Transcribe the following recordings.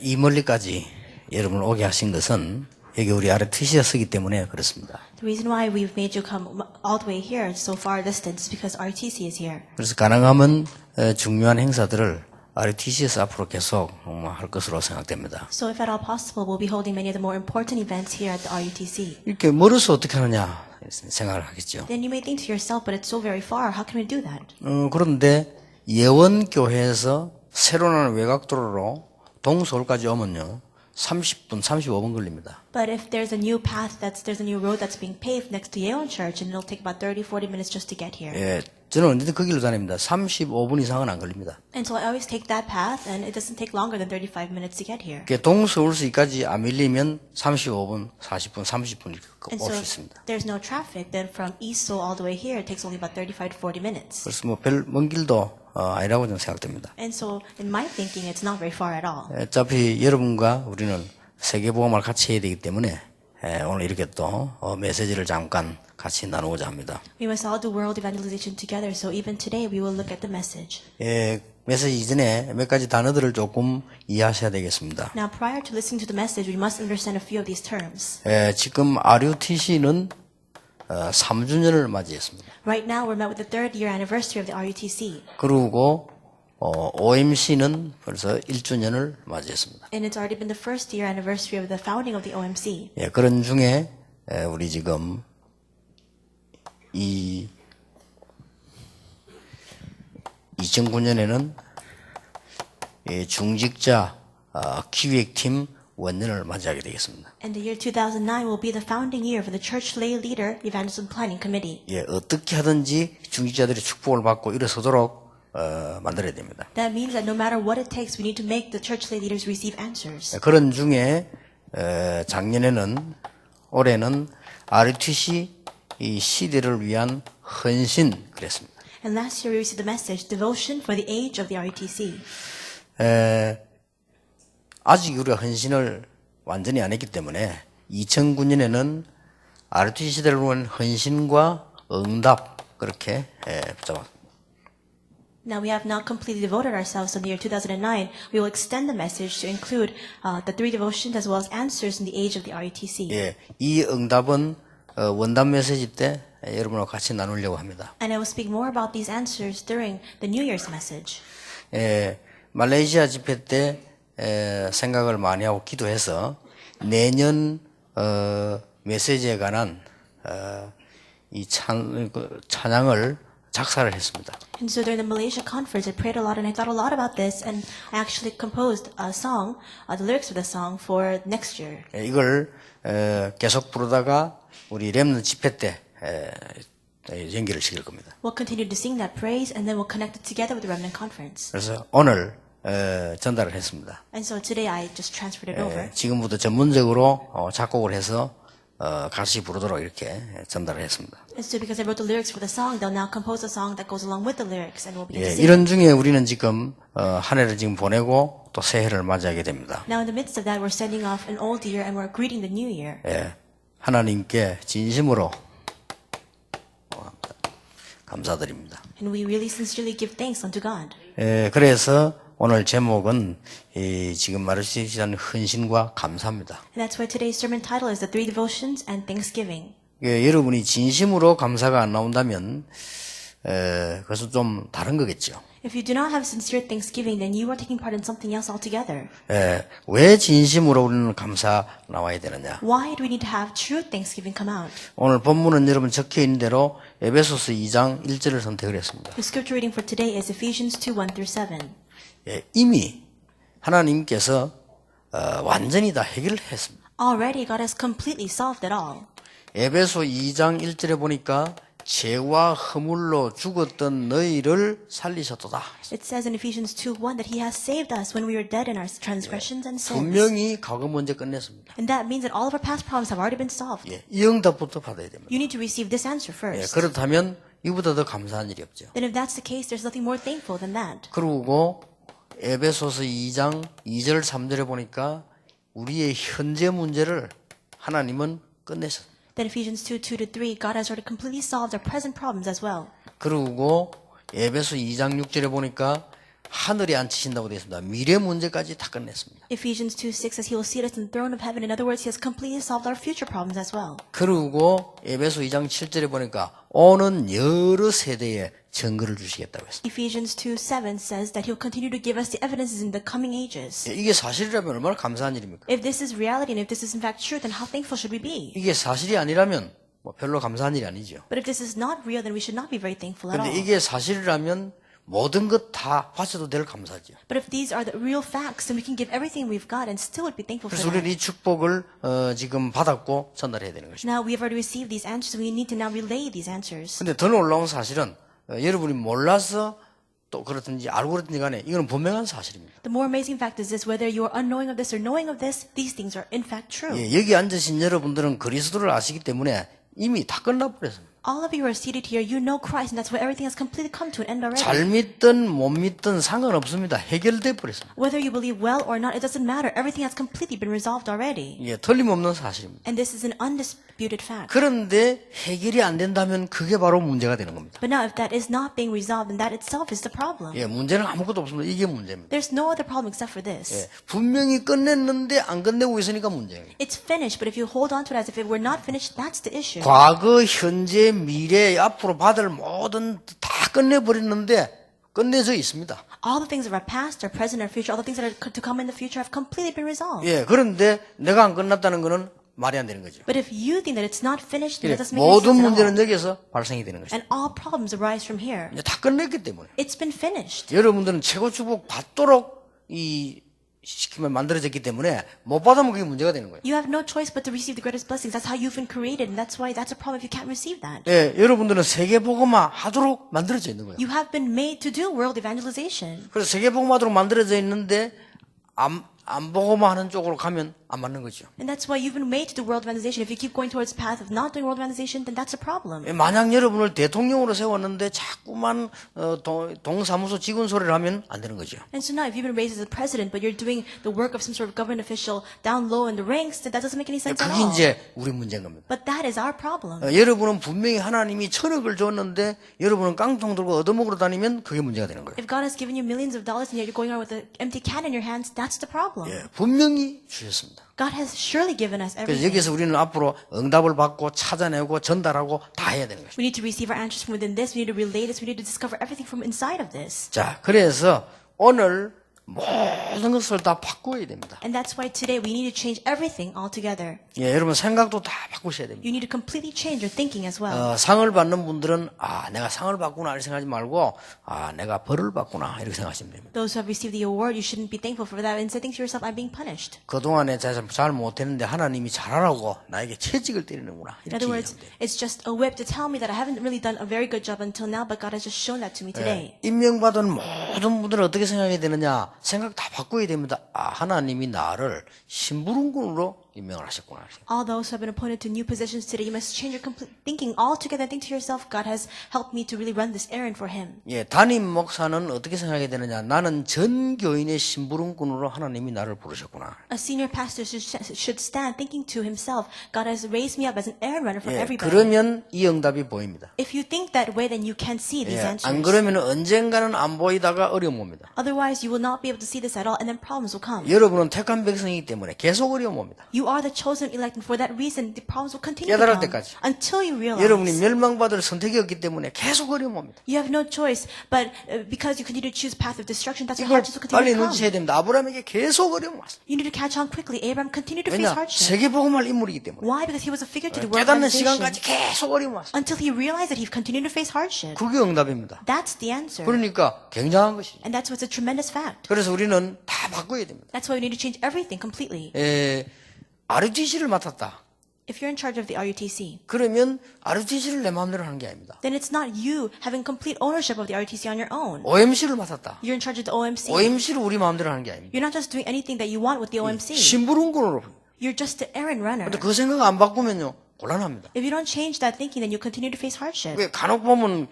이 멀리까지 여러분을 오게 하신 것은 여기 우리 RTC가 쓰기 때문에 그렇습니다. The reason why we've made you come all the way here, so far distance, is because RTC is here. 그래서 가능하면 중요한 행사들을 RTC에서 앞으로 계속 할 것으로 생각됩니다. So if at all possible, we'll be holding many of the more important events here at the RUTC. 이렇게 멀어서 어떻게 하느냐 생각을 하겠죠. Then you may think to yourself, but it's so very far. How can we do that? 그런데 예원교회에서 새로 나는 외곽도로로 동서울까지 오면요. 30분, 35분 걸립니다. But if there's a new path, there's a new road that's being paved next to Yeon Church, and it'll take about 30-40 minutes just to get here. 예, 저는 언제든 그 길로 다닙니다. 35분 이상은 안 걸립니다. And so I always take that path, and it doesn't take longer than 35 minutes to get here. 동서울시까지 안 밀리면 35분, 40분, 30분 이렇게 And 올 so 수 있습니다. there's no traffic. Then from East Seoul all the way here, it takes only about 35 to 40 minutes. 그래서 뭐 별 먼 길도 아니라고 저는 생각됩니다. And so in my thinking, it's not very far at all. 어차피 여러분과 우리는 세계보험을 같이 해야 되기 때문에 오늘 이렇게 또 메시지를 잠깐 같이 나누고자 합니다. We must all do world evangelization together. So even today, we will look at the message. 메시지 이전에 몇 가지 단어들을 조금 이해하셔야 되겠습니다. Now, prior to listening to the message, we must understand a few of these terms. 지금 RUTC는 3주년을 맞이했습니다. Right now, we're met with the 3rd year anniversary of the RUTC. 그리고 OMC는 벌써 1주년을 맞이했습니다. And it's already been the 1st year anniversary of the founding of the OMC. 그런 중에 우리 지금 2009년에는 중직자 기획팀 원년을 맞이하게 되겠습니다. And the year 2009 will be the founding year for the Church Lay Leader Evangelism Planning Committee. 어떻게 하든지 중직자들이 축복을 받고 일어서도록 만들어야 됩니다. That means that no matter what it takes, we need to make the church lay leaders receive answers. 그런 중에 올해는 RUTC 이 시대를 위한 헌신 그랬습니다. And last year we received the message, Devotion for the Age of the RUTC. 아직 우리가 헌신을 완전히 안 했기 때문에 2009년에는 RUTC 시대를 위한 헌신과 응답 그렇게 붙잡았습니다. Now we have not completely devoted ourselves in the year 2009. We will extend the message to include the 3 devotions as well as answers in the age of the RUTC. 이 응답은 원단 메시지 때 여러분과 같이 나누려고 합니다. And I will speak more about these answers during the New Year's message. 말레이시아 집회 때 생각을 많이 하고 기도해서 내년 메시지에 관한 이 찬양을 작사를 했습니다. And so during the Malaysia conference, I prayed a lot and I thought a lot about this, and I actually composed a song, the lyrics of the song for next year. 이걸 계속 부르다가 우리 렘넌트 집회 때 연결을 시킬 겁니다. We'll continue to sing that praise, and then we'll connect it together with the Remnant Conference. 그래서 오늘 전달을 했습니다. And so today I just transferred it over. 지금부터 전문적으로 작곡을 해서 같이 부르도록 이렇게 전달을 했습니다. And so because I wrote the lyrics for the song, they'll now compose a song that goes along with the lyrics, and we'll begin to sing. 이런 중에 우리는 지금 한 해를 지금 보내고 또 새해를 맞이하게 됩니다. Now in the midst of that, we're sending off an old year and we're greeting the new year. 하나님께 진심으로 감사드립니다. And we really sincerely give thanks unto God. 그래서 오늘 제목은 지금 말씀하신 헌신과 감사입니다. And that's why today's sermon title is The 3 Devotions and Thanksgiving. 여러분이 진심으로 감사가 안 나온다면 그것은 좀 다른 거겠죠. If you do not have sincere thanksgiving, then you are taking part in something else altogether. 왜 진심으로 우리는 감사 나와야 되느냐? Why do we need to have true thanksgiving come out? 오늘 본문은 여러분 적혀 있는 대로 에베소서 2장 1절을 선택을 했습니다. The scripture reading for today is Ephesians 2:1-7. 이미 하나님께서 완전히 다 해결했습니다. Already God has completely solved it all. 에베소 2장 1절에 보니까 죄와 허물로 죽었던 너희를 살리셨도다. It says in Ephesians 2:1 that He has saved us when we were dead in our transgressions and sins. 분명히 과거 문제 끝냈습니다. And that means that all of our past problems have already been solved. 이 응답부터 받아야 됩니다. You need to receive this answer first. 그렇다면 이보다 더 감사한 일이 없죠. Then if that's the case, there's nothing more thankful than that. 그리고 에베소서 2장 2절 3절에 보니까 우리의 현재 문제를 하나님은 끝내셨습니다. Then Ephesians 2:2-3, God has already completely solved our present problems as well. 그리고 에베소 2장 6절에 보니까 하늘에 앉히신다고 되어 있습니다. 미래 문제까지 다 끝냈습니다. Ephesians 2:6 says he will seat us in the throne of heaven. In other words, he has completely solved our future problems as well. 그리고 에베소 2장 7절에 보니까 오는 여러 세대에 증거를 주시겠다고 했습니다. Ephesians 2:7 says that he'll continue to give us the evidences in the coming ages. 이게 사실이라면 얼마나 감사한 일입니까? If this is reality and if this is in fact true, then how thankful should we be? 이게 사실이 아니라면 뭐 별로 감사한 일이 아니죠. But if this is not real, then we should not be very thankful at 그런데 all. 이게 사실이라면 모든 것 다 바쳐도 될 감사죠. But if these are the real facts, then we can give everything we've got and still would be thankful for 그래서 우리는 that. 이 축복을 지금 받았고 전달해야 되는 것입니다. Now we have already received these answers. We need to now relay these answers. 근데 더 놀라운 사실은 여러분이 몰라서 또 그렇든지 알고 그렇든지 간에 이거는 분명한 사실입니다. The more amazing fact is this: whether you are unknowing of this or knowing of this, these things are in fact true. 예, 여기 앉으신 여러분들은 그리스도를 아시기 때문에 이미 다 끝나버렸습니다. All of you are seated here. You know Christ, and that's why everything has completely come to an end already. 잘 믿든 못 믿든 상관없습니다. 해결돼 버렸습니다. Whether you believe well or not, it doesn't matter. Everything has completely been resolved already. 예, 틀림없는 사실입니다. And this is an undisputed fact. 그런데 해결이 안 된다면 그게 바로 문제가 되는 겁니다. But now, if that is not being resolved, then that itself is the problem. 예, 문제는 아무것도 없습니다. 이게 문제입니다. There's no other problem except for this. 예, 분명히 끝냈는데 안 끝내고 있으니까 문제예요. It's finished, but if you hold on to it as if it were not finished, that's the issue. 과거, 현재, 미래, 앞으로 받을 모든 다 끝내버렸는데 끝내져 있습니다. All the things of our past, our present, our future, all the things that are to come in the future have completely been resolved. 예, 그런데 내가 안 끝났다는 거는 말이 안 되는 거죠. But if you think that it's not finished, then 예, that doesn't make any 모든 sense at 문제는 all. 여기서 발생이 되는 것이죠. And all problems arise from here. 이제 다 끝냈기 때문에 It's been finished. 여러분들은 최고 축복 받도록 이 시키면 만들어졌기 때문에 못 받으면 그게 문제가 되는 거예요. You have no choice but to receive the greatest blessings. That's how you've been created, and that's why that's a problem if you can't receive that. 예, 여러분들은 세계복음화 하도록 만들어져 있는 거예요. You have been made to do world evangelization. 그래서 세계복음화도록 만들어져 있는데 안 복음화 하는 쪽으로 가면 안 맞는 거죠. And that's why you've been made to do world evangelization. If you keep going towards the path of not doing world evangelization, then that's a problem. 예, 만약 여러분을 대통령으로 세웠는데 자꾸만 동사무소 직원 소리를 하면 안 되는 거죠. And so now, if you've been raised as a president, but you're doing the work of some sort of government official down low in the ranks, then that doesn't make any 예, sense at 그게 all. 이제 우리 문제인 겁니다. But that is our problem. 여러분은 분명히 하나님이 천억을 줬는데 여러분은 깡통 들고 얻어먹으러 다니면 그게 문제가 되는 거예요. If God has given you millions of dollars and yet you're going around with an empty can in your hands, that's the problem. 예, 분명히 주셨습니다. God has surely given us 그래서 everything. 여기서 우리는 앞으로 응답을 받고 찾아내고 전달하고 다 해야 되는 것입니다. We need to receive our answers from within this. We need to relay this. We need to discover everything from inside of this. 자, 그래서 오늘 모든 것을 다 바꿔야 됩니다. And that's why today we need to change everything altogether. 예, 여러분 생각도 다 바꾸셔야 됩니다. You need to completely change your thinking as well. 상을 받는 분들은 내가 상을 받구나 이렇게 생각하지 말고 내가 벌을 받구나 이렇게 생각하시면 됩니다. Those who have received the award, you shouldn't be thankful for that. Instead, think to yourself, I'm being punished. 그동안에 잘 못했는데 하나님이 잘하라고 나에게 채찍을 때리는구나 In 이렇게 other words, 얘기하면 돼요. it's just a whip to tell me that I haven't really done a very good job until now, but God has just shown that to me today. 임명받은 모든 분들은 어떻게 생각해야 되느냐 생각 다 바꿔야 됩니다. 하나님이 나를 심부름꾼으로 임명을 하셨구나. All those who have been appointed to new positions today, you must change your complete thinking altogether. Think to yourself, God has helped me to really run this errand for Him. 예, 담임 목사는 어떻게 생각해야 되느냐 나는 전 교인의 심부름꾼으로 하나님이 나를 부르셨구나. A senior pastor should stand thinking to himself, God has raised me up as an errand runner for 예, everybody. 그러면 이 응답이 보입니다. If you think that way, then you can see these 예, answers. 안 그러면 언젠가는 안 보이다가 어려움 옵니다. Otherwise, you will not be able to see this at all, and then problems will come. 여러분은 택한 백성이기 때문에 계속 어려움 옵니다. You are the chosen elect, and for that reason, the problems will continue to 깨달을 come 때까지. until you 여러분이 realize. 멸망받을 선택이었기 때문에 계속 어려움 옵니다. You have no choice, but because you continue to choose path of destruction, that's why 이걸 hardships will 빨리 continue to come. 눈치채야 됩니다. 아브라함에게 계속 어려움 왔습니다. You need to catch on quickly. Abraham continued to face 왜냐? hardship. 세계복음할 인물이기 때문에. Why? Because he was a figure to the world 깨닫는 organization 시간까지 계속 어려움 왔습니다. until he realized that he continued to face hardship. 그게 응답입니다. That's the answer. 그러니까 굉장한 것이죠. And that's what's a tremendous fact. 그래서 우리는 다 바꿔야 됩니다. That's why we need to change everything completely. RUTC를 맡았다. If you're in charge of the RUTC, 그러면 RUTC를 내 마음대로 하는 게 아닙니다. then it's not you having complete ownership of the RUTC on your own. OMC를 맡았다. You're in charge of the OMC. OMC를 우리 마음대로 하는 게 아닙니다. You're not just doing anything that you want with the OMC. 심부름꾼으로. You're just the errand runner. 근데 그 생각 안 바꾸면요 곤란합니다. If you don't change that thinking, then you continue to face hardship. 왜 간혹 보면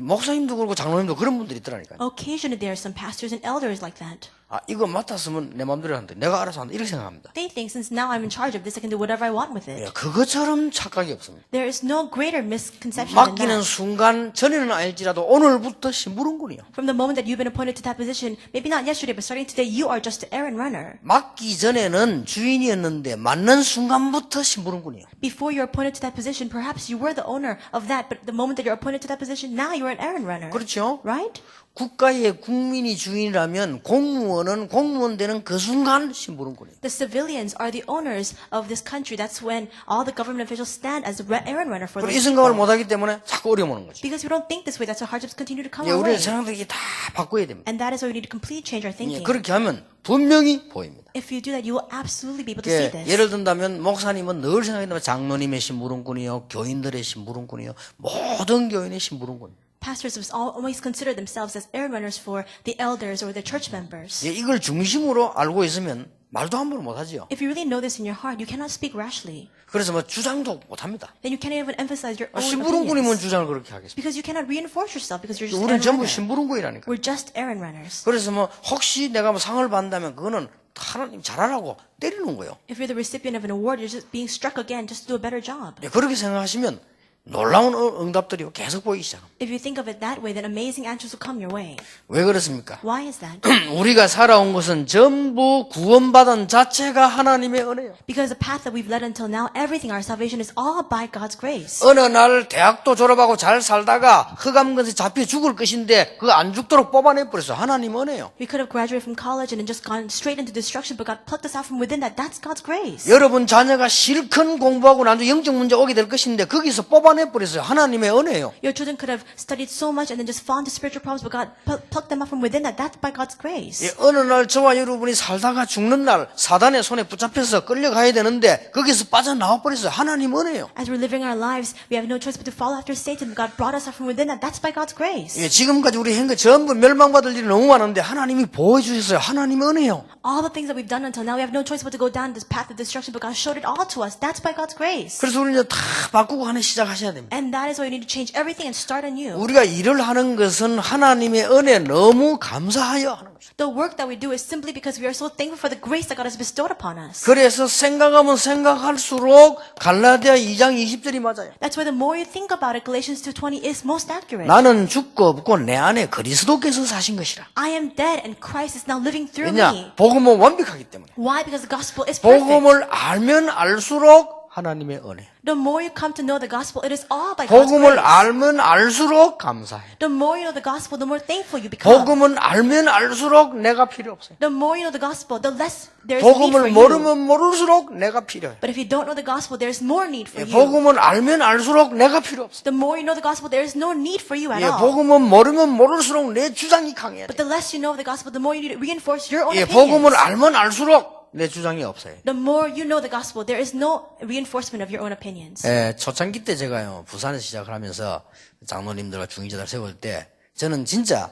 목사님도 그렇고 장로님도 그런 분들이 있더라니까요. Occasionally, there are some pastors and elders like that. 아, 이거 맡았으면 내 마음대로 한다. 내가 알아서 한다. 이렇게 생각합니다. They think since now I'm in charge of this, I can do whatever I want with it. 예, 그것처럼 착각이 없습니다. There is no greater misconception than 맡기는 that. 순간 전에는 알지라도 오늘부터 심부름꾼이요. From the moment that you've been appointed to that position, maybe not yesterday, but starting today, you are just an errand runner. 맡기 전에는 주인이었는데 맡는 순간부터 심부름꾼이요. Before you're appointed to that position, perhaps you were the owner of that, but the moment that you're appointed to that position, now you're an errand runner. 그렇죠? Right? 국가의 국민이 주인이라면 공무원은 공무원 되는 그 순간 심부름꾼이에요. The civilians are the owners of this country. That's when all the government officials stand as the errand runner for 그리고 the 이 생각을 people. 못하기 때문에 자꾸 어려움 오는 거죠. Because we don't think this way, that's why hardships continue to come 예, our way. 우리는 생각들이 다 바꿔야 됩니다. And that is why we need to completely change our 예, thinking. 그렇게 하면 분명히 보입니다. If you do that, you will absolutely be able to see 예, this. 예를 든다면 목사님은 늘 생각한다면 장로님의 심부름꾼이요, 교인들의 심부름꾼이요, 모든 교인의 심부름꾼. Pastors always consider themselves as errand runners for the elders or the church members. 예, 이걸 중심으로 알고 있으면 말도 함부로 못하지요. If you really know this in your heart, you cannot speak rashly. 그래서 뭐 주장도 못합니다. Then you can't even emphasize your own 심부름꾼이면 opinions. 주장을 그렇게 하겠습니다. Because you cannot reinforce yourself because you're just 우리는 errand 전부 runner. 심부름꾼이라니까. We're just errand runners. 그래서 뭐 혹시 내가 뭐 상을 받는다면 그거는 하나님 잘하라고 때리는 거예요. If you're the recipient of an award, you're just being struck again just to do a better job. 예, 그렇게 생각하시면 놀라운 응답들이 계속 보이기 시작합니다. If you think of it that way, then amazing answers will come your way. 왜 그렇습니까? Why is that? 우리가 살아온 것은 전부 구원받은 자체가 하나님의 은혜예요. Because the path that we've led until now, everything, our salvation is all by God's grace. 어느 날 대학도 졸업하고 잘 살다가 흑암근에 잡혀 죽을 것인데 그거 안 죽도록 뽑아내버렸어. 하나님 은혜예요. We could have graduated from college and then just gone straight into destruction, but God plucked us out from within that. That's God's grace. 여러분 자녀가 실컷 공부하고 나중에 영적 문제 오게 될 것인데 거기서 뽑아내버렸어요. 하나님의 은혜예요. Your children could have studied so much and then just fall into spiritual problems, but God plucked them out from within that. That's by God's grace. 예, 어느 날 저와 여러분이 살다가 죽는 날 사단의 손에 붙잡혀서 끌려가야 되는데 거기서 빠져나와 버렸어요. 하나님 은혜예요. As we're living our lives, we have no choice but to follow after Satan. God brought us out from within that. That's by God's grace. 예, 지금까지 우리 한 거 전부 멸망받을 일이 너무 많은데 하나님이 보호해 주셨어요. 하나님의 은혜예요. All the things that we've done until now, we have no choice but to go down this path of destruction, but God showed it all to us. That's by God's grace. 그래서 우리는 다 바꾸고 하나 시작하셔야 됩니다. And that is why you need to change everything and start anew. 우리가 일을 하는 것은 하나님의 은혜 너무 감사하여 하는 것입니다. The work that we do is simply because we are so thankful for the grace that God has bestowed upon us. 그래서 생각하면 생각할수록 갈라디아 2장 20절이 맞아요. That's why the more you think about it, Galatians 2:20 is most accurate. 나는 죽고 없고 내 안에 그리스도께서 사신 것이라. I am dead and Christ is now living through 왜냐? me. 복음은 완벽하기 때문에. Why? Because the gospel is perfect. 복음을 알면 알수록 하나님의 은혜. The more you come to know the gospel, it is all by God's 복음을 grace. 알면 알수록 감사해. The more you know the gospel, the more thankful you become. 복음은 알면 알수록 내가 필요 없어요. The more you know the gospel, the less there is need for 복음을 you. 모르면 모를수록 내가 필요해. But if you don't know the gospel, there is more need for you. 복음을 알면 알수록 내가 필요 없어. The more you know the gospel, there is no need for you at 예, all. 복음은 모르면 모를수록 내 주장이 강해야 돼. But the less you know of the gospel, the more you need to reinforce your own 예, opinions. 복음을 알면 알수록 내 주장이 없어요. The more you know the gospel, there is no reinforcement of your own opinions. 예, 초창기 때 제가요 부산에서 시작을 하면서 장로님들과 중직자들 세울 때 저는 진짜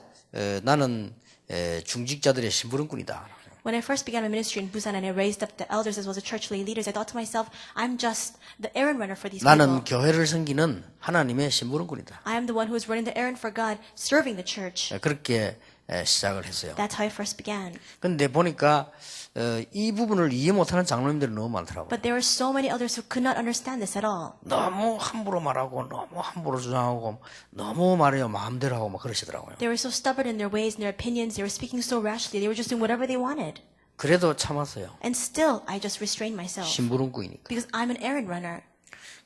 나는 중직자들의 심부름꾼이다. When I first began my ministry in Busan and I raised up the elders as well as the church lay leaders, I thought to myself, I'm just the errand runner for these 나는 people. 교회를 섬기는 하나님의 심부름꾼이다. I am the one who is running the errand for God, serving the church. 예, 그렇게 시작을 했어요. That's how I first began. 근데 보니까 이 부분을 이해 못하는 장로님들이 너무 많더라고요. But there are so many elders who could not understand this at all. 너무 함부로 말하고 너무 함부로 주장하고 너무 말해요 마음대로 하고 막 그러시더라고요. They were so stubborn in their ways and their opinions. They were speaking so rashly. They were just doing whatever they wanted. 그래도 참았어요. And still, I just restrained myself. 심부름꾼이니까. Because I'm an errand runner.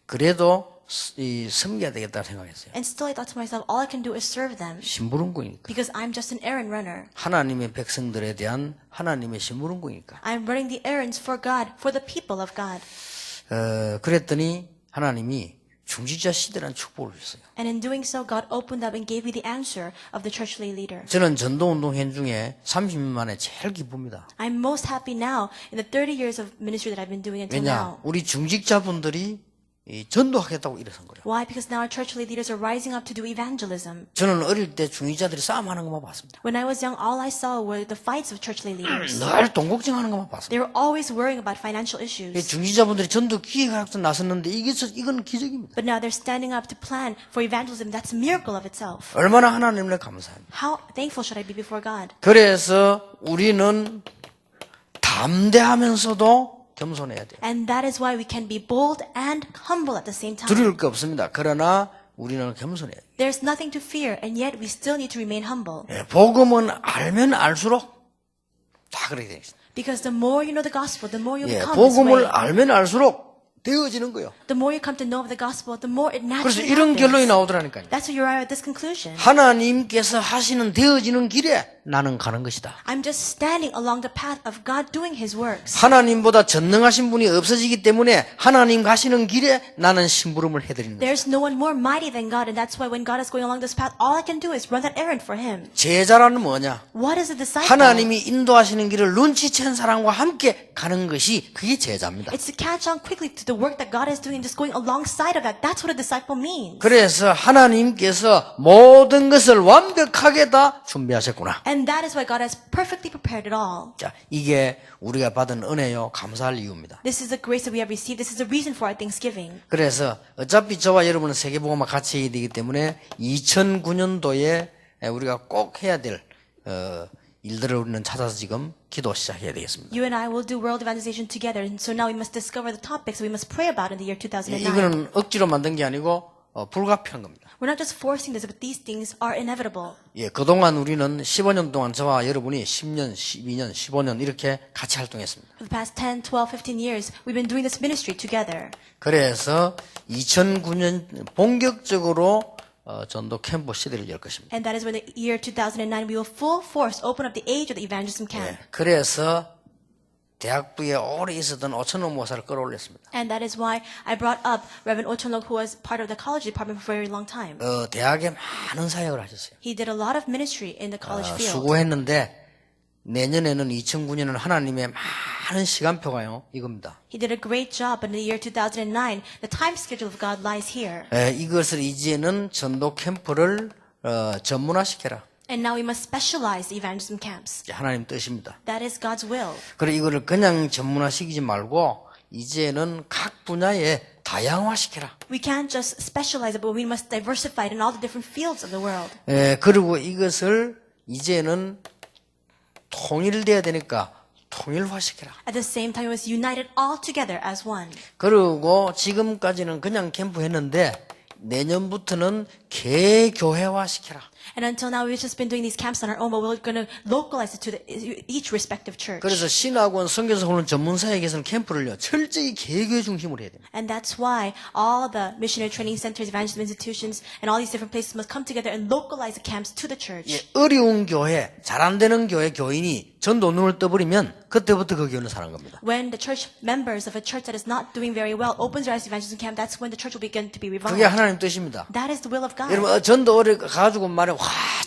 그래도 섬겨야 되겠다 생각했어요. And still, I thought to myself, all I can do is serve them. 심부름꾼이니까. Because I'm just an errand runner. 하나님의 백성들에 대한 하나님의 심부름꾼이니까. I'm running the errands for God, for the people of God. 그랬더니 하나님이 중직자 시대라는 축복을 주셨어요. And in doing so, God opened up and gave me the answer of the church lay leader. 저는 전도운동 현 중에 30년 만에 제일 기쁩니다. I'm most happy now in the 30 years of ministry that I've been doing until now. 왜냐? 우리 중직자분들이 이 전도하겠다고 일어선 거예요. Why? Because now our church leaders are rising up to do evangelism. 저는 어릴 때 중위자들이 싸움하는 것만 봤습니다. When I was young, all I saw were the fights of church leaders. 늘 돈 걱정하는 것만 봤습니다. They were always worrying about financial 이 issues. 중지자분들이 전도 기획학도 나섰는데 이건 기적입니다. But now they're standing up to plan for evangelism. That's a miracle of itself. 얼마나 하나님을 감사합니다. How thankful should I be before God? 그래서 우리는 담대하면서도 겸손해야 돼요. And that is why we can be bold and humble at the same time. 두려울 게 없습니다. 그러나 우리는 겸손해야 돼요. There's nothing to fear, and yet we still need to remain humble. 예, 복음은 알면 알수록 다 그렇게 되어 있습니다. Because the more you know the gospel, the more you 예, become this 복음을 way. 알면 알수록 되어지는 거예요. The more you come to know of the gospel, the more it 그래서 naturally 이런 결론이 happens. 나오더라니까요. That's why you arrive at this conclusion. 하나님께서 하시는 되어지는 길에 나는 가는 것이다. I'm just standing along the path of God doing His works. 하나님보다 전능하신 분이 없어지기 때문에 하나님 가시는 길에 나는 심부름을 해드리는 거예요. There's no one more mighty than God, and that's why when God is going along this path, all I can do is run that errand for Him. 제자라는 뭐냐? What is a disciple? 하나님이 인도하시는 길을 눈치챈 사람과 함께 가는 것이 그게 제자입니다. It's to catch on quickly to the work that God is doing and just going alongside of that. That's what a disciple means. 그래서 하나님께서 모든 것을 완벽하게 다 준비하셨구나. And that is why God has perfectly prepared it all. 자, 이게 우리가 받은 은혜요, 감사할 이유입니다. This is the grace that we have received. This is the reason for our thanksgiving. 그래서 어차피 저와 여러분은 세계복음과 같이 해야 되기 때문에 2009년도에 우리가 꼭 해야 될 일들을 우리는 찾아서 지금 기도 시작해야 되겠습니다. You and I will do world evangelization together, and so now we must discover the topics we must pray about in the year 2009. 이거는 억지로 만든 게 아니고 불가피한 겁니다. We're not just forcing this, but these things are inevitable. 예, 그동안 우리는 15년 동안 저와 여러분이 10년, 12년, 15년 이렇게 같이 활동했습니다. For the past 10, 12, 15 years, we've been doing this ministry together. 그래서 2009년 본격적으로 전도 캠프 시대를 열 것입니다. And that is when the year 2009, we will full force open up the age of the evangelism camp. 예, 그래서 대학부에 오래 있었던 오천호 목사를 끌어올렸습니다. And that is why I brought up Reverend Ochonlok, who was part of the college department for a very long time. 대학에 많은 사역을 하셨어요. He did a lot of ministry in the college field. 수고했는데 내년에는 2009년은 하나님의 많은 시간표가요. 이겁니다. He did a great job, but in the year 2009, the time schedule of God lies here. 이것을 이제는 전도 캠프를 전문화시켜라. And now we must specialize the evangelism camps. 하나님 뜻입니다. That is God's will. 그래 이거를 그냥 전문화시키지 말고 이제는 각 분야에 다양화시켜라. We can't just specialize it, but we must diversify it in all the different fields of the world. 그리고 이것을 이제는 통일돼야 되니까 통일화시켜라. At the same time, we must unite it all together as one. 그리고 지금까지는 그냥 캠프 했는데 내년부터는 개교회화시켜라. And until now, we've just been doing these camps on our own, but we're going to localize it to each respective church. 그래서 신학원 선교사 훈련 전문사역에서는 캠프를요 철저히 개교회 중심으로 해야 됩니다. And that's why all the missionary training centers, evangelism institutions, and all these different places must come together and localize the camps to the church. 어려운 교회, 잘 안 되는 교회 교인이 전도 눈을 떠버리면 그때부터 그 교회는 사는 겁니다. When the church members of a church that is not doing very well opens their eyes to evangelism camp, that's when the church will begin to be revived. 그게 하나님 뜻입니다. That is the will of God. 여러분 전도 어려 가지고 말해 와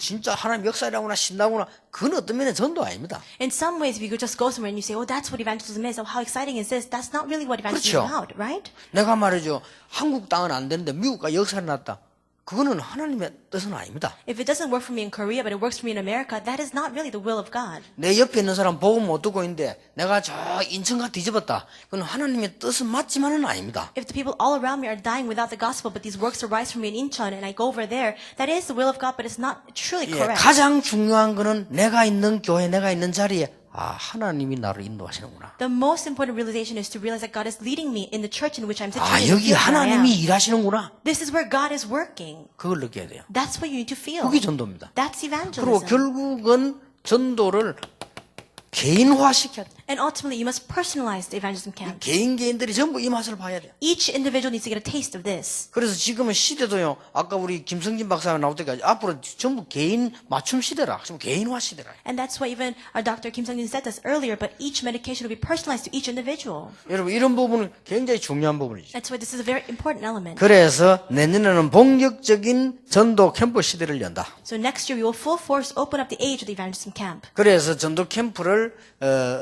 진짜 하나님 역사라구나 신나구나 그건 어떤 면에 전도 아닙니다. In some ways, if you could just go somewhere and you say, "Oh, that's what evangelism is. Oh, how exciting is this?" That's not really what evangelism 그렇죠. is about, right? 내가 말이죠 한국 땅은 안 되는데 미국과 역사를 났다. 그거는 하나님의 뜻은 아닙니다. If it doesn't work for me in Korea, but it works for me in America, that is not really the will of God. 내 옆에 있는 사람 복음 못 듣고 있는데 내가 저 인천가 뒤집었다. 그건 하나님의 뜻은 맞지만은 아닙니다. If the people all around me are dying without the gospel, but these works arise from me in Incheon, and I go over there, that is the will of God, but it's not truly correct. 가장 중요한 거는 내가 있는 교회, 내가 있는 자리에 하나님이 나를 인도하시는구나. The most important realization is to realize that God is leading me in the church in which I'm 여기 situated. the field where I am. 하나님이 일하시는구나. This is where God is working. 그걸 느껴야 돼요. That's what you need to feel. 그게 전도입니다. That's 그리고 evangelism. 결국은 전도를 개인화시켜야 돼. And ultimately, you must personalize the evangelism camp. 개인들이 전부 이 맛을 봐야 돼요. Each individual needs to get a taste of this. 그래서 지금은 시대도요. 아까 우리 김성진 박사가 나올 때까지 앞으로 전부 개인 맞춤 시대라. 지금 개인화 시대라. And that's why even our Dr. Kim Sung-jin said this earlier, but each medication will be personalized to each individual. 여러분 이런 부분은 굉장히 중요한 부분이죠. That's why this is a very important element. 그래서 내년에는 본격적인 전도 캠프 시대를 연다. So next year, we will full force open up the age of the evangelism camp. 그래서 전도 캠프를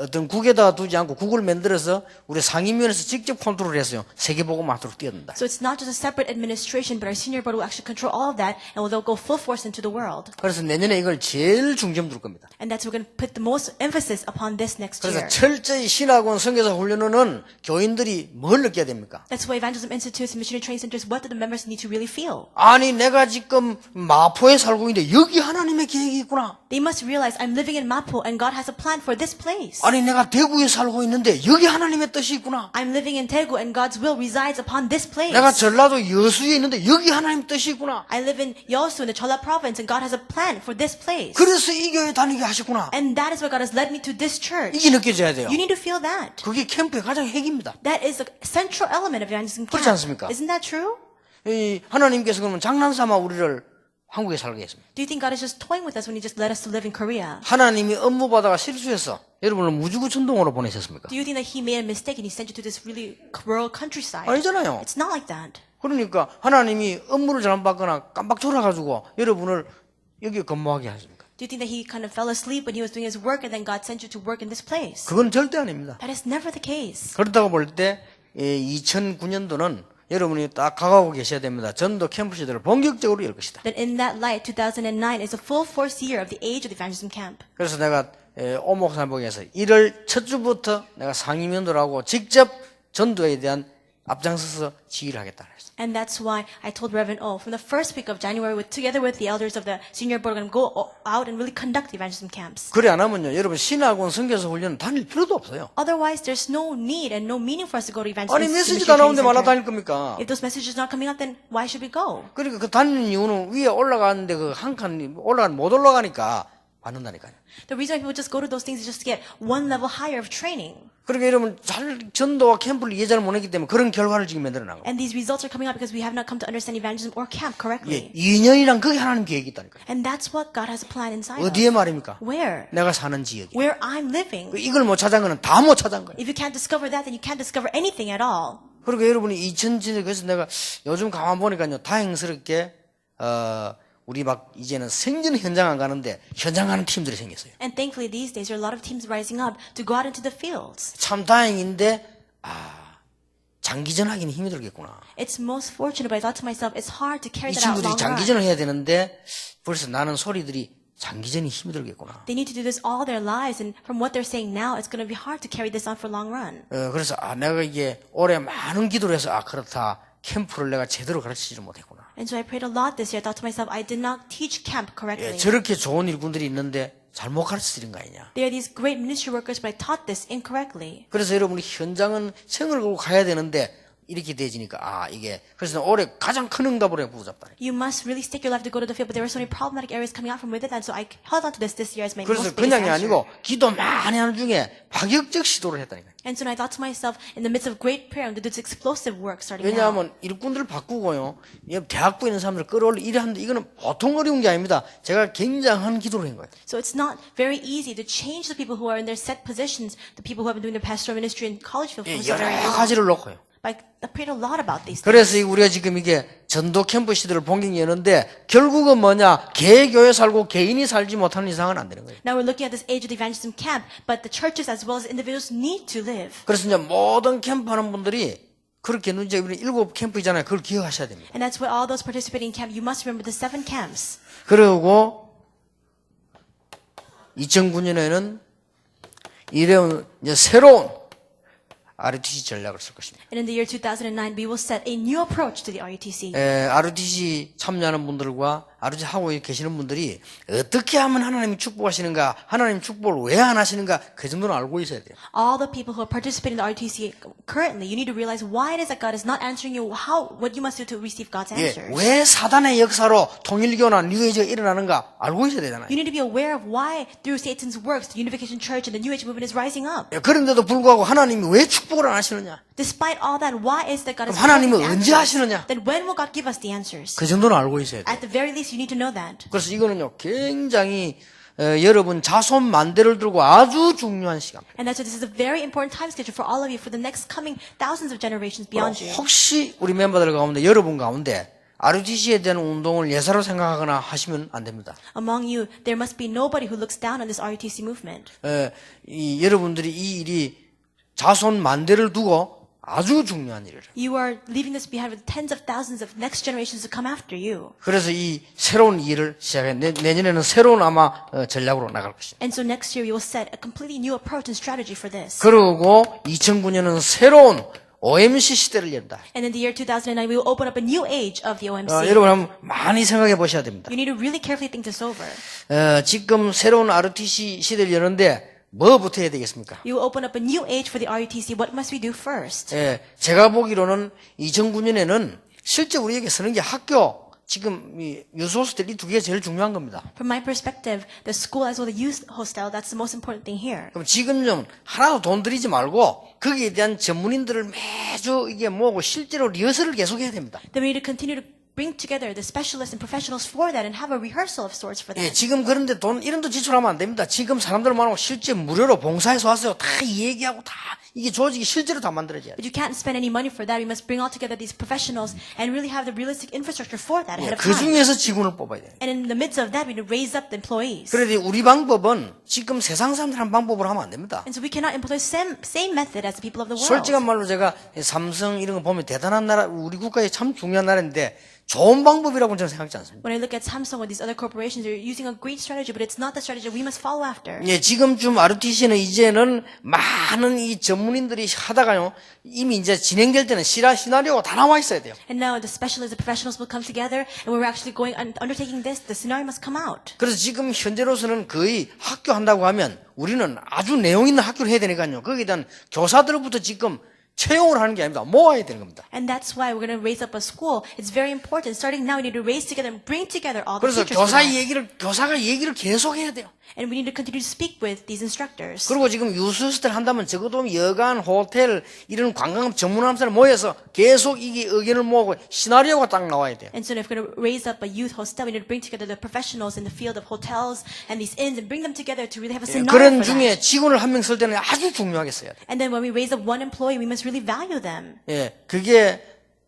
어떤 국에다가 두지 않고 국을 만들어서 우리 상임위원회에서 직접 컨트롤해서요. 세계보고마트로 뛰어든다. So it's not just a separate administration, but our senior board will actually control all of that, and they'll go full force into the world. 그래서 내년에 이걸 제일 중점 둘 겁니다. And that's we're going to put the most emphasis upon this next 그래서 year. 철저히 신학원 선교사 훈련은 교인들이 뭘 느껴야 됩니까? That's why evangelism institutes and missionary training centers, what do the members need to really feel? 아니 내가 지금 마포에 살고 있는데 여기 하나님의 계획이 있구나. They must realize I'm living in Mapo and God has a plan for this place. 아니 내가 대구에 살고 있는데 여기 하나님의 뜻이 있구나. I'm living in Daegu and God's will resides upon this place. 내가 전라도 여수에 있는데 여기 하나님의 뜻이 있구나. I live in Yeosu in the Cholla province and God has a plan for this place. 그래서 이 교회 다니게 하셨구나. And that is why God has led me to this church. 이게 느껴져야 돼요. You need to feel that. 그게 캠프의 가장 핵입니다. That is a central element of evangelism 그렇지 camp. 않습니까? Isn't that true? 이 하나님께서 그러면 장난삼아 우리를 한국에 살게 했습니다. Do you think God is just toying with us when He just let us to live in Korea? 하나님이 업무 받아가 실수해서 여러분을 무주구천동으로 보내셨습니까? Do you think that He made a mistake and He sent you to this really rural countryside? 아니잖아요. It's not like that. 그러니까 하나님이 업무를 잘못 받거나 깜빡 졸아가지고 여러분을 여기 근무하게 하십니까? Do you think that He kind of fell asleep when He was doing His work and then God sent you to work in this place? 그건 절대 아닙니다. That is never the case. 그렇다고 볼 때 2009년도는 여러분이 딱 각오하고 계셔야 됩니다. 전도 캠프 시대를 본격적으로 열 것이다. That in that light, 2009 is a full force year of the age of the evangelism camp. 그래서 내가 오목산복에서 1월 첫 주부터 내가 상임위원들하고 직접 전도에 대한 앞장서서 지휘를 하겠다 그랬어요. And that's why I told Reverend O, from the first week of January, together with the elders of the senior board, we're going to go out and really conduct the evangelism camps. 그래 안 하면요, 여러분 신학원 선교사 훈련 다닐 필요도 없어요. Otherwise, there's no need and no meaning for us to go to evangelism. 아니 메시지가 나오는데 말라 다닐 겁니까? If those messages are not coming up, then why should we go? 그러니까 그 다니는 이유는 위에 올라가는데 그 한 칸 올라가는 못 올라가니까 받는다니까요. The reason why people just go to those things is just to get one level higher of training. 그러니까 여러분 잘 전도와 캠프를 예전을 못 했기 때문에 그런 결과를 지금 만들어 나가고. And these results are coming up because we have not come to understand evangelism or camp correctly. 2년이란 그게 하나님 계획이 있다니까요. And that's what God has a plan inside 어디에 us. 말입니까? Where? 내가 사는 지역에. Where I'm living. 이걸 못 찾은 거는 다 못 찾은 거예요. If you can't discover that, then you can't discover anything at all. 그러니까 여러분이 2000년에 그래서 내가 요즘 가만 보니까요, 다행스럽게 우리 막 이제는 생전 현장 안 가는데 현장 가는 팀들이 생겼어요. And thankfully these days there are a lot of teams rising up to go out into the fields. 참 다행인데 장기전 하기는 힘이 들겠구나. It's most fortunate, but I thought to myself, it's hard to carry 이 that out 친구들이 long run. 장기전을 해야 되는데 벌써 나는 소리들이 장기전이 힘이 들겠구나. They need to do this all their lives, and from what they're saying now, it's going to be hard to carry this on for long run. 그래서 내가 이게 올해 많은 기도를 해서 그렇다. 캠프를 내가 제대로 가르치지 못했구나. And so I prayed a lot this year. I thought to myself, I did not teach camp correctly. 저렇게 좋은 일꾼들이 있는데 잘못 가르치는 거 아니냐. There are these great ministry workers, but I taught this incorrectly. 그래서 여러분이 현장은 생을 걸고 가야 되는데 이렇게 되지니까 이게 그래서 올해 가장 큰 응답을 부잡다. You must really stake your life to go to the field, but there were so many problematic areas coming out from with it, and so I held on to this year as my 그래서 most biggest 그냥이 answer. 아니고 기도 많이 하는 중에 파격적 시도를 했다니까. And so I thought to myself, in the midst of great prayer, I'm going to do this explosive work starting now. 왜냐하면 일꾼들 바꾸고요, 대학부에 있는 사람들 끌어올리 일하는데 이거는 보통 어려운 게 아닙니다. 제가 굉장한 기도를 한 거예요. So it's not very easy to change the people who are in their set positions, the people who have been doing their pastoral ministry in college field for so 여러 very long. 가지를 놓고요. But I prayed a lot about these things. 그래서 우리가 지금 이게 전도 캠프 시대를 본격히 여는데 결국은 뭐냐? 개교회 살고 개인이 살지 못하는 이상은 안 되는 거예요. Now we're looking at this age of the evangelism camp, but the churches as well as individuals need to live. 그래서 이제 모든 캠프 하는 분들이 그렇게 이제 우리 7 캠프잖아요. 그걸 기억하셔야 됩니다. And that's why all those participating in camp, you must remember the 7 camps. 그리고 2009년에는 이런 이제 새로운 RUTC 전략을 쓸 것입니다. And in the year 2009, we will set a new approach to the RUTC. RUTC 참여하는 분들과 RUTC 하고 계시는 분들이 어떻게 하면 하나님이 축복하시는가, 하나님 축복을 왜 안 하시는가, 그 정도는 알고 있어야 돼요. All the people who are participating in the RUTC currently, you need to realize why it is that God is not answering you, what you must do to receive God's answers. 왜 사단의 역사로 통일교나 뉴에이지가 일어나는가 알고 있어야 되잖아요. You need to be aware of why, through Satan's works, the Unification Church and the New Age movement is rising up. 그런데도 불구하고 하나님이 왜 축복을 안 하시느냐? Despite all that, why is that God is 그럼 하나님은 giving us 언제 answers? 하시느냐? Then when will God give us the answers? 그 정도는 알고 있어야 돼요. At the very least, you need to know that. 그래서 이거는요, 굉장히 여러분 자손 만대를 들고 아주 중요한 시간. And that's why this is a very important time schedule for all of you for the next coming thousands of generations beyond you. 혹시 우리 멤버들 가운데 여러분 가운데 RUTC에 대한 운동을 예사로 생각하거나 하시면 안 됩니다. Among you, there must be nobody who looks down on this RUTC movement. 여러분들이 이 일이 자손 만대를 두고 아주 중요한 일이에요. You are leaving this behind with tens of thousands of next generations to come after you. 그래서 이 새로운 일을 시작해 내년에는 새로운 아마 전략으로 나갈 것입니다. And so next year we will set a completely new approach and strategy for this. 그리고 2009년은 새로운 OMC 시대를 연다. And in the year 2009, we will open up a new age of the OMC. 여러분 한번 많이 생각해 보셔야 됩니다. You need to really carefully think this over. 지금 새로운 RUTC 시대를 여는데 뭐부터 해야 되겠습니까? You will open up a new age for the RUTC. What must we do first? 제가 보기로는 2009년에는 실제 우리에게 쓰는 게 학교, 지금 이 유소호스텔 이 두 개가 제일 중요한 겁니다. From my perspective, the school as well as the youth hostel, that's the most important thing here. 그럼 지금 좀 하나도 돈 들이지 말고 거기에 대한 전문인들을 매주 이게 모으고 실제로 리허설을 계속해야 됩니다. Then we need to continue to bring together the specialists and professionals for that and have a rehearsal of sorts for that. 지금 그런데 돈 1원도 지출하면 안 됩니다. 지금 사람들 많고 실제 무료로 봉사해서 왔어요. 다 얘기하고 다 이게 조직이 실제로 다 만들어져야 돼요. But you can't spend any money for that. We must bring all together these professionals and really have the realistic infrastructure for that ahead of 그 time. 중에서 직원을 뽑아야 돼요. And in the midst of that, we need to raise up the employees. 그런데 우리 방법은 지금 세상 사람들 한 방법으로 하면 안 됩니다. And so we cannot employ same method as the people of the world. 솔직한 말로 제가 삼성 이런 거 보면 대단한 나라, 우리 국가에 참 중요한 나라인데 좋은 방법이라고는 저는 생각지 않습니다. When I look at Samsung or these other corporations, they're using a great strategy, but it's not the strategy we must follow after. 지금쯤 RUTC는 이제는 많은 이 전문인들이 하다가요, 이미 이제 진행될 때는 시나리오가 다 나와 있어야 돼요. And now the specialists, the professionals will come together, and when we're actually going and undertaking this, the scenario must come out. 그래서 지금 현재로서는 거의 학교 한다고 하면 우리는 아주 내용 있는 학교를 해야 되니까요. 거기에 대한 교사들부터 지금 채용을 하는 게 아닙니다. 모아야 되는 겁니다. And that's why we're going to raise up a school. It's very important. Starting now, we need to raise together and bring together all the 그래서 teachers. for that. 교사가 얘기를 계속 해야 돼요. And we need to continue to speak with these instructors. 그리고 지금 유스호스텔 한다면 적어도 여관, 호텔, 이런 관광업 전문함사를 모여서 계속 이게 의견을 모으고 시나리오가 딱 나와야 돼요. And so if we're going to raise up a youth hostel, we need to bring together the professionals in the field of hotels and these inns and bring them together to really have a scenario 그런 for 중에 that. 직원을 한 명 쓸 때는 아주 중요하게 써야 돼요. And then when we raise up one employee, we must really value them. 그게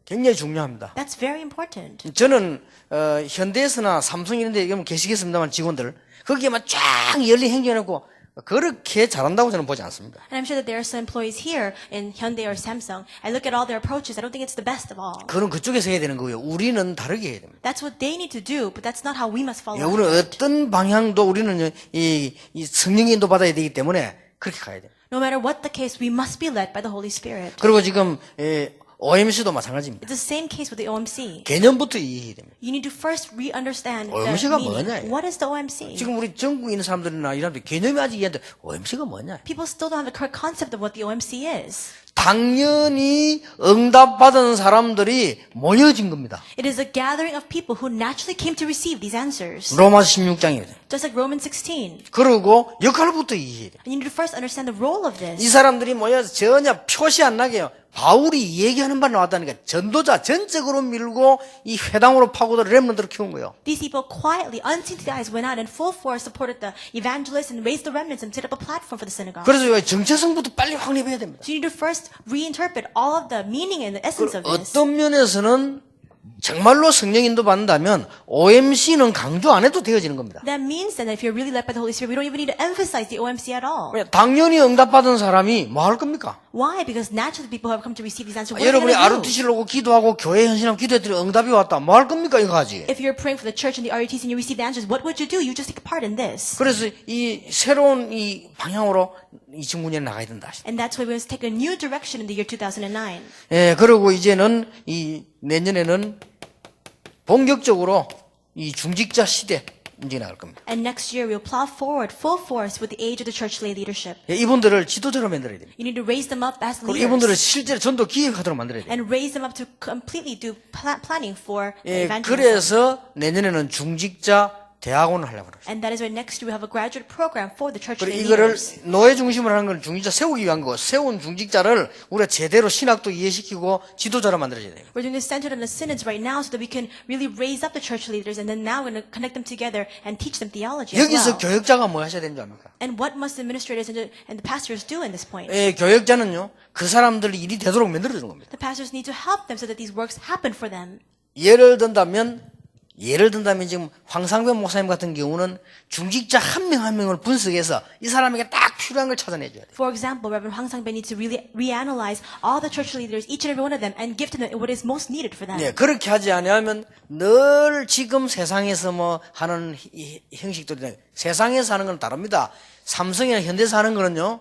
굉장히 중요합니다. That's very important. 저는 현대에서나 삼성 이런 데 계시겠습니다만 직원들 거기에만 쫙 열린 행정해놓고 그렇게 잘한다고 저는 보지 않습니다. And I'm sure that there are some employees here in Hyundai or Samsung. I look at all their approaches. I don't think it's the best of all. 그건 그쪽에서 해야 되는 거고요. 우리는 다르게 해야 됩니다. That's what they need to do, but that's not how we must follow. 우리는 어떤 방향도 우리는 이 성령의 인도 받아야 되기 때문에 그렇게 가야 돼요. No matter what the case, we must be led by the Holy Spirit. 그리고 지금 OMC도 마찬가지입니다. It's the same case with the OMC. 개념부터 이해해야 됩니다. You need to first re-understand the OMC가 meaning. 뭐냐? What is the OMC? 지금 우리 전국에 있는 사람들이나 이런 사람들 개념이 아직 이해한데 OMC가 뭐냐? People still don't have the correct concept of what the OMC is. 당연히 응답받은 사람들이 모여진 겁니다. It is a gathering of people who naturally came to receive these answers. 로마서 16장이에요. Just like Romans 16. 그리고 역할부터 이해해야 돼요. And you need to first understand the role of 이 this. 사람들이 모여서 전혀 표시 안 나게요. 바울이 얘기하는 바로 나왔다니까 전도자 전적으로 밀고 이 회당으로 파고들 렘넌트를 키운 거예요. These people quietly, unseen to the eyes, went out and full force supported the evangelists and raised the remnants and set up a platform for the synagogue. 그래서 정체성부터 빨리 확립해야 됩니다. So you need to first reinterpret all of the meaning and the essence of this. 어떤 면에서는 정말로 성령 인도 받는다면 OMC는 강조 안 해도 되어지는 겁니다. That means that if you're really led by the Holy Spirit, we don't even need to emphasize the OMC at all. 당연히 응답받은 사람이 뭐 할 겁니까? Why? Because naturally people who have come to receive these answers, what are 여러분이 they going to do? RUTC를 오고 기도하고 교회 헌신하고 기도했더니 응답이 왔다. 뭐 할 겁니까? 이거 하지. If you're praying for the church and the RUTC and you receive the answers, what would you do? You just take part in this. 그래서 이 새로운 이 방향으로 2009년에 나가야 된다. And that's why we must take a new direction in the year 2009. 그리고 이제는 이 내년에는 본격적으로 이 중직자 시대 이제 나갈 겁니다. And next year we'll plow forward full force with the age of the church lay leadership. 이분들을 지도자로 만들어야 됩니다. You need to raise them up as 그리고 이분들을 leaders 실제로 전도 기획하도록 만들어야 돼요. and raise them up to completely do planning for evangelism. 그래서 내년에는 중직자 대학원을 하려고 그래요. And that is why next year we have a graduate program for the church 그리고 lay 이거를 leaders. 노예 중심으로 하는 건 중직자 세우기 위한 거고 세운 중직자를 우리가 제대로 신학도 이해시키고 지도자로 만들어야 돼요. We're doing this centered on the synods right now so that we can really raise up the church leaders and then now we're going to connect them together and teach them theology as 여기서 well. 교역자가 뭐 하셔야 되는 줄 압니까? And what must the administrators and the pastors do in this point? 교역자는요 그 사람들 일이 되도록 만들어주는 겁니다. The pastors need to help them so that these works happen for them. 예를 든다면 지금 황상변 목사님 같은 경우는 중직자 한 명 한 명을 분석해서 이 사람에게 딱 필요한 걸 찾아내줘야 돼. For example, Reverend Hwang Sang-ben needs to really reanalyze all the church leaders, each and every one of them, and give to them what is most needed for them. 네, 그렇게 하지 않으면 늘 지금 세상에서 뭐 하는 형식들이 세상에서 하는 건 다릅니다. 삼성이나 현대에서 하는 거는요,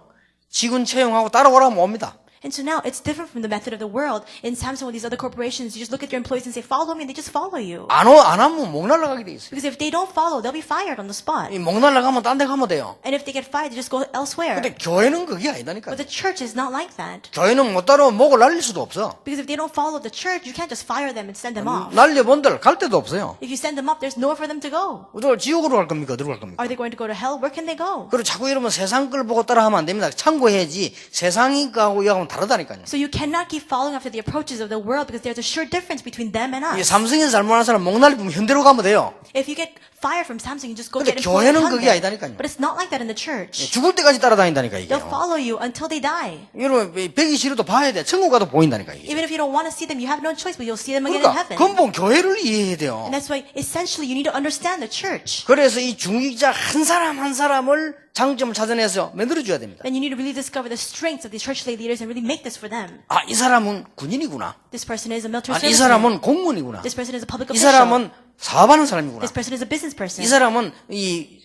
직원 채용하고 따라오라면 옵니다. And so now it's different from the method of the world. In Samsung or these other corporations, you just look at your employees and say, follow me, and they just follow you. 안 하면 목 날라가게 돼 있어요. Because if they don't follow, they'll be fired on the spot. 이 목 날라가면 딴 데 가면 돼요. And if they get fired, they just go elsewhere. 근데 교회는 그게 아니다니까요. But the church is not like that. 교회는 못 따라오면 목을 날릴 수도 없어. Because if they don't follow the church, you can't just fire them and send them off. 날려본들 갈 데도 없어요. If you send them up, there's nowhere for them to go. 어디로 지옥으로 갈 겁니까? 어디로 갈 겁니까? Are they going to go to hell? Where can they go? 그리고 자꾸 이러면 세상 걸 보고 따라하면 안 됩니다. 참고해야지 세상이 거하고 이하고는 다르다니까요. So you cannot keep following after the approaches of the world because there's a sure difference between them and 이 us. 삼성에서 잘못하는 사람 목 날리면 현대로 가면 돼요. If you get fired from Samsung, you just go 근데 get employed at 교회는 그게 Hyundai. 아니다니까요. But it's not like that in the church. 죽을 때까지 따라다닌다니까 이게. They'll follow you until they die. 여러분 벽이 싫어도 봐야 돼. 천국 가도 보인다니까 이게. Even if you don't want to see them, you have no choice, but you'll see them again in 그러니까 heaven. 근본 교회를 이해해야 돼요. And that's why essentially you need to understand the church. 그래서 이 중직자 한 사람 한 사람을 장점을 찾아내서 만들어줘야 됩니다. Then you need to really discover the strengths of the church leaders and really make this for them. 아, 이 사람은 군인이구나. This person is a military 아, 이 serviceman. 사람은 공무원이구나. This person is a public 이 official. 사람은 사업하는 사람이구나. This person is a business person. 이 사람은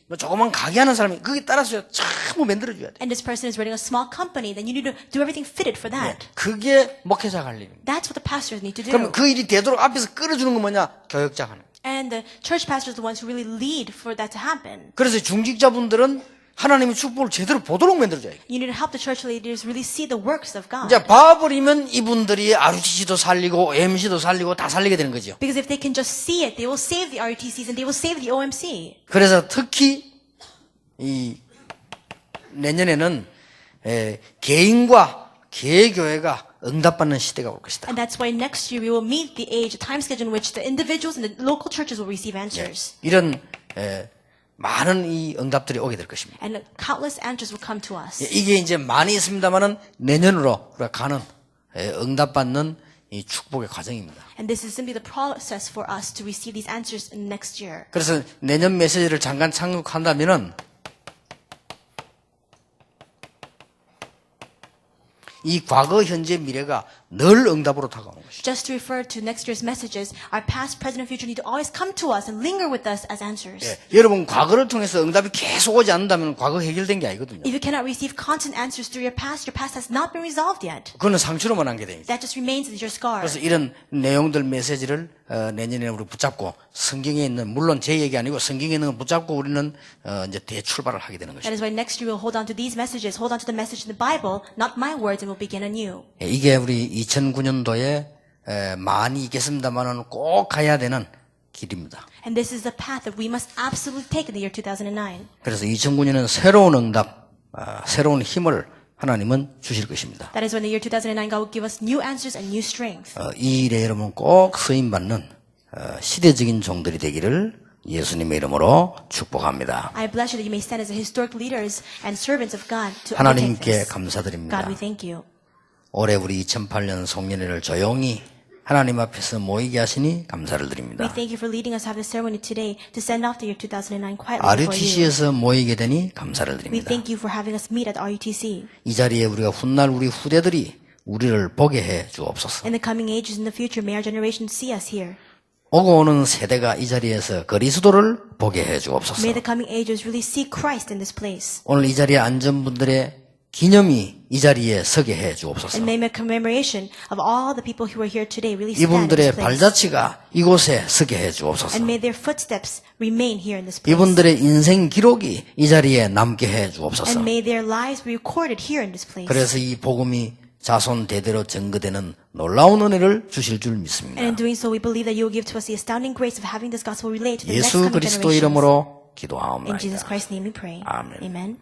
뭐 조그만 가게 하는 사람이 거기에 따라서 전부 만들어줘야 돼. And this person is running a small company. Then you need to do everything fitted for that. 그게 목회자가 할 일입니다. That's what the pastors need to do. 그럼 그 일이 되도록 앞에서 끌어주는 건 뭐냐? 교역자가 하는 거예요. And the church pastors are the ones who really lead for that to happen. 그래서 중직자분들은 하나님의 축복을 제대로 보도록 만들어줘야 돼요. You need to help the church leaders really see the works of God. 이제 봐버리면 이분들이 RUTC도 살리고 MC도 살리고 다 살리게 되는 거죠. Because if they can just see it, they will save the RUTCs and they will save the OMC. 그래서 특히 이 내년에는 개인과 개교회가 응답받는 시대가 올 것이다. And that's why next year we will meet the age, the time schedule in which the individuals and the local churches will receive answers. 이런 많은 이 응답들이 오게 될 것입니다. And countless answers will come to us. 이게 이제 많이 있습니다만은 내년으로 우리가 가는 응답받는 이 축복의 과정입니다. And this is simply the process for us to receive these answers in next year. 그래서 내년 메시지를 잠깐 참고한다면은 이 과거, 현재, 미래가 늘 응답으로 다가오는 것이죠. Just to refer to next year's messages, our past, present, and future need to always come to us and linger with us as answers. 여러분 과거를 통해서 응답이 계속 오지 않는다면 과거 해결된 게 아니거든요. If you cannot receive constant answers through your past has not been resolved yet. 그거는 상처로만 남게 됩니다. That just remains as your scar. 그래서 이런 내용들 메시지를 내년에 우리 붙잡고 성경에 있는 물론 제 얘기 아니고 성경에 있는 걸 붙잡고 우리는 이제 대출발을 하게 되는 That 것입니다. is why next year we'll hold on to these messages, hold on to the message in the Bible, not my words, and we'll begin anew. 이게 우리 2009년도에 많이 있겠습니다만은 꼭 가야 되는 길입니다. And this is the path that we must absolutely take in the year 2009. 그래서 2009년은 새로운 응답, 새로운 힘을 하나님은 주실 것입니다. That is when the year 2009 God will give us new answers and new strength. 이 일에 여러분 꼭 쓰임받는 시대적인 종들이 되기를 예수님의 이름으로 축복합니다. I bless you that you may stand as historic leaders and servants of God to undertake 하나님께 this. 감사드립니다. God, we thank you. 올해 우리 2008년 송년회를 조용히 하나님 앞에서 모이게 하시니 감사를 We 드립니다. thank you for leading us to have this ceremony today to send off the year 2009 quietly before you. RUTC에서 모이게 되니 감사를 We 드립니다. thank you for having us meet at RUTC. 이 자리에 우리가 훗날 우리 후대들이 우리를 보게 해 주옵소서. In the coming ages in the future, may our generation see us here. 오고 오는 세대가 이 자리에서 그리스도를 보게 해 주옵소서. May the coming ages really see Christ in this place. 오늘 이 자리에 앉은 분들의 기념이 이 자리에 서게 해 주옵소서. And may a commemoration of all the people who are here today really stand in 이분들의 this place. 발자취가 이곳에 서게 해 주옵소서. And may their footsteps remain here in this place. 이분들의 인생 기록이 이 자리에 남게 해 주옵소서. And may their lives be recorded here in this place. 그래서 이 복음이 자손 대대로 전거되는 놀라운 은혜를 주실 줄 믿습니다. And in doing so, we believe that you will give to us the astounding grace of having this gospel relate to the next 예수 coming 그리스도 generations. 이름으로 In 기도하옵나이다. Jesus Christ's name we pray. 아멘. Amen.